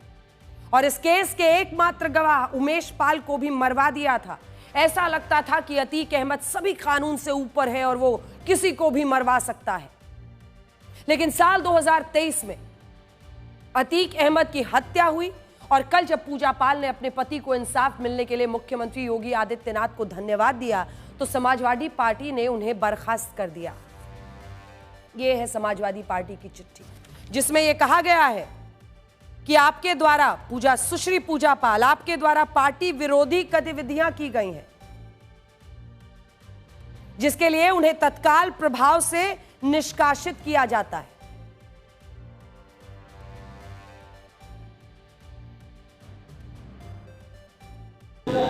और इस केस के एकमात्र गवाह उमेश पाल को भी मरवा दिया था। ऐसा लगता था कि अतीक अहमद सभी कानून से ऊपर है और वो किसी को भी मरवा सकता है, लेकिन साल 2023 में अतीक अहमद की हत्या हुई और कल जब पूजा पाल ने अपने पति को इंसाफ मिलने के लिए मुख्यमंत्री योगी आदित्यनाथ को धन्यवाद दिया तो समाजवादी पार्टी ने उन्हें बर्खास्त कर दिया। यह है समाजवादी पार्टी की चिट्ठी जिसमें यह कहा गया है कि आपके द्वारा सुश्री पूजा पाल, आपके द्वारा पार्टी विरोधी गतिविधियां की गई हैं जिसके लिए उन्हें तत्काल प्रभाव से निष्कासित किया जाता है।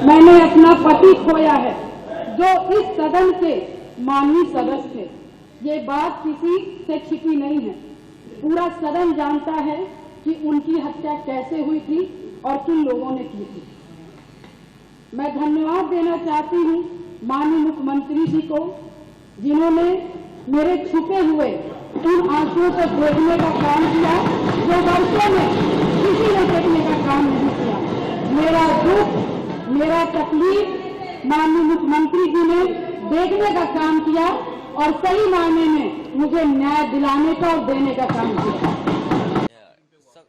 मैंने अपना पति खोया है जो इस सदन के माननीय सदस्य थे। ये बात किसी से छिपी नहीं है, पूरा सदन जानता है कि उनकी हत्या कैसे हुई थी और किन लोगों ने की थी। मैं धन्यवाद देना चाहती हूँ माननीय मुख्यमंत्री जी को जिन्होंने मेरे छुपे हुए उन आंसुओं को देखने का काम किया जो वर्षों में किसी ने देखने का काम नहीं किया। मेरा दुख, मेरा तकलीफ माननीय मुख्यमंत्री जी ने देखने का काम किया और सही मायने में मुझे न्याय दिलाने का और देने का काम किया।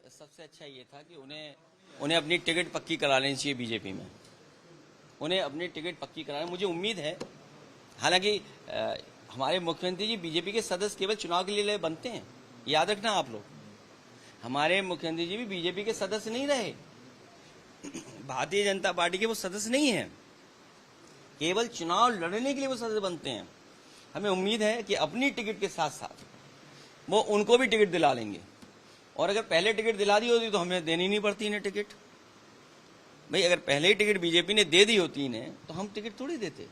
सबसे अच्छा ये था कि उन्हें अपनी टिकट पक्की करा लेनी चाहिए बीजेपी में, उन्हें अपनी टिकट पक्की कराने। मुझे उम्मीद है, हालांकि हमारे मुख्यमंत्री जी बीजेपी के सदस्य केवल चुनाव के लिए बनते हैं, याद रखना आप लोग। हमारे मुख्यमंत्री जी भी बीजेपी के सदस्य नहीं रहे, भारतीय जनता पार्टी के वो सदस्य नहीं है, केवल चुनाव लड़ने के लिए वो सदस्य बनते हैं। हमें उम्मीद है कि अपनी टिकट के साथ साथ वो उनको भी टिकट दिला लेंगे और अगर पहले टिकट दिला दी होती तो हमें देनी नहीं पड़ती इन्हें टिकट। भाई अगर पहले ही टिकट बीजेपी ने दे दी होती इन्हें तो हम टिकट थोड़ी देते।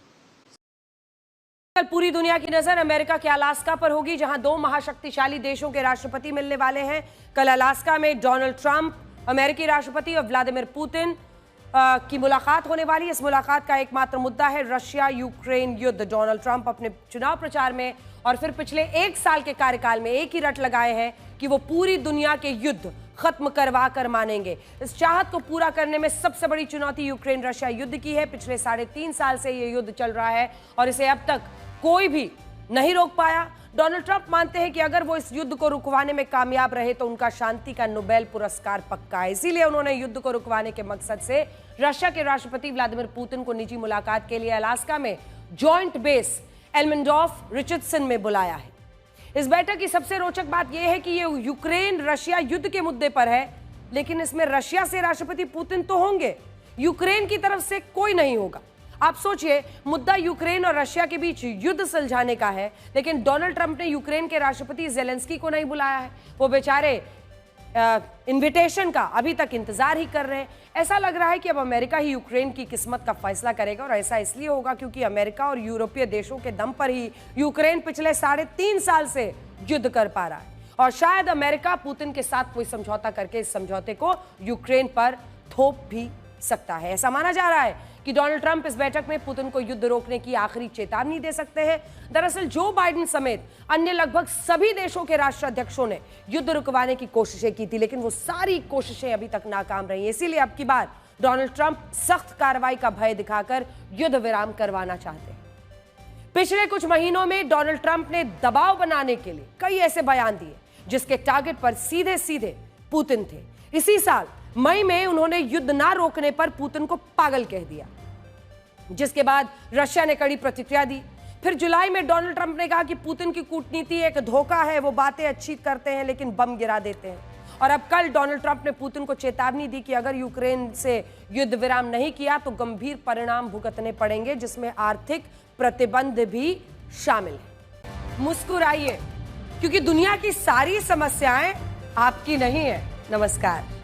कल पूरी दुनिया की नजर अमेरिका के अलास्का पर होगी जहां दो महाशक्तिशाली देशों के राष्ट्रपति मिलने वाले हैं। कल अलास्का में डोनाल्ड ट्रंप, अमेरिकी राष्ट्रपति और व्लादिमीर पुतिन की मुलाकात होने वाली है। इस मुलाकात का एकमात्र मुद्दा है रशिया यूक्रेन युद्ध। डोनाल्ड ट्रंप अपने चुनाव प्रचार में और फिर पिछले 1 साल के कार्यकाल में एक ही रट लगाए हैं कि वो पूरी दुनिया के युद्ध खत्म करवा कर मानेंगे। इस चाहत को पूरा करने में सबसे बड़ी चुनौती यूक्रेन रशिया युद्ध की है। पिछले 3.5 साल से ये युद्ध चल रहा है और इसे अब तक कोई भी नहीं रोक पाया। डोनाल्ड ट्रंप मानते हैं कि अगर वो इस युद्ध को रुकवाने में कामयाब रहे तो उनका शांति का नोबेल पुरस्कार पक्का है। इसीलिए उन्होंने युद्ध को रुकवाने के मकसद से रशिया के राष्ट्रपति व्लादिमीर पुतिन को निजी मुलाकात के लिए अलास्का में जॉइंट बेस एल्मेंडोर्फ रिचर्डसन में बुलाया है। इस बैठक की सबसे रोचक बात यह है कि ये यूक्रेन रशिया युद्ध के मुद्दे पर है, लेकिन इसमें रशिया से राष्ट्रपति पुतिन तो होंगे, यूक्रेन की तरफ से कोई नहीं होगा। आप सोचिए, मुद्दा यूक्रेन और रशिया के बीच युद्ध सुलझाने का है, लेकिन डोनाल्ड ट्रंप ने यूक्रेन के राष्ट्रपति ज़ेलेंस्की को नहीं बुलाया है। वो बेचारे इनविटेशन का अभी तक इंतजार ही कर रहे हैं। ऐसा लग रहा है कि अब अमेरिका ही यूक्रेन की किस्मत का फैसला करेगा और ऐसा इसलिए होगा क्योंकि अमेरिका और यूरोपीय देशों के दम पर ही यूक्रेन पिछले 3.5 साल से युद्ध कर पा रहा है और शायद अमेरिका पुतिन के साथ कोई समझौता करके इस समझौते को यूक्रेन पर थोप भी सकता है। ऐसा माना जा रहा है कि डोनाल्ड ट्रंप इस बैठक में पुतिन को युद्ध रोकने की आखिरी चेतावनी दे सकते हैं। दरअसल जो बाइडेन समेत अन्य लगभग सभी देशों के राष्ट्राध्यक्षों ने युद्ध रुकवाने की कोशिशें की थी, लेकिन वो सारी कोशिशें अभी तक नाकाम रही। इसीलिए अब की बार डोनाल्ड ट्रंप सख्त कार्रवाई का भय दिखाकर युद्ध विराम करवाना चाहते हैं। पिछले कुछ महीनों में डोनाल्ड ट्रंप ने दबाव बनाने के लिए कई ऐसे बयान दिए जिसके टारगेट पर सीधे सीधे पुतिन थे। इसी साल मई में उन्होंने युद्ध ना रोकने पर पुतिन को पागल कह दिया, जिसके बाद रशिया ने कड़ी प्रतिक्रिया दी। फिर जुलाई में डोनाल्ड ट्रंप ने कहा कि पुतिन की कूटनीति एक धोखा है, वो बातें अच्छी करते हैं लेकिन बम गिरा देते हैं। और अब कल डोनाल्ड ट्रंप ने पुतिन को चेतावनी दी कि अगर यूक्रेन से युद्ध विराम नहीं किया तो गंभीर परिणाम भुगतने पड़ेंगे, जिसमें आर्थिक प्रतिबंध भी शामिल है। मुस्कुराइए, क्योंकि दुनिया की सारी समस्याएं आपकी नहीं है। नमस्कार।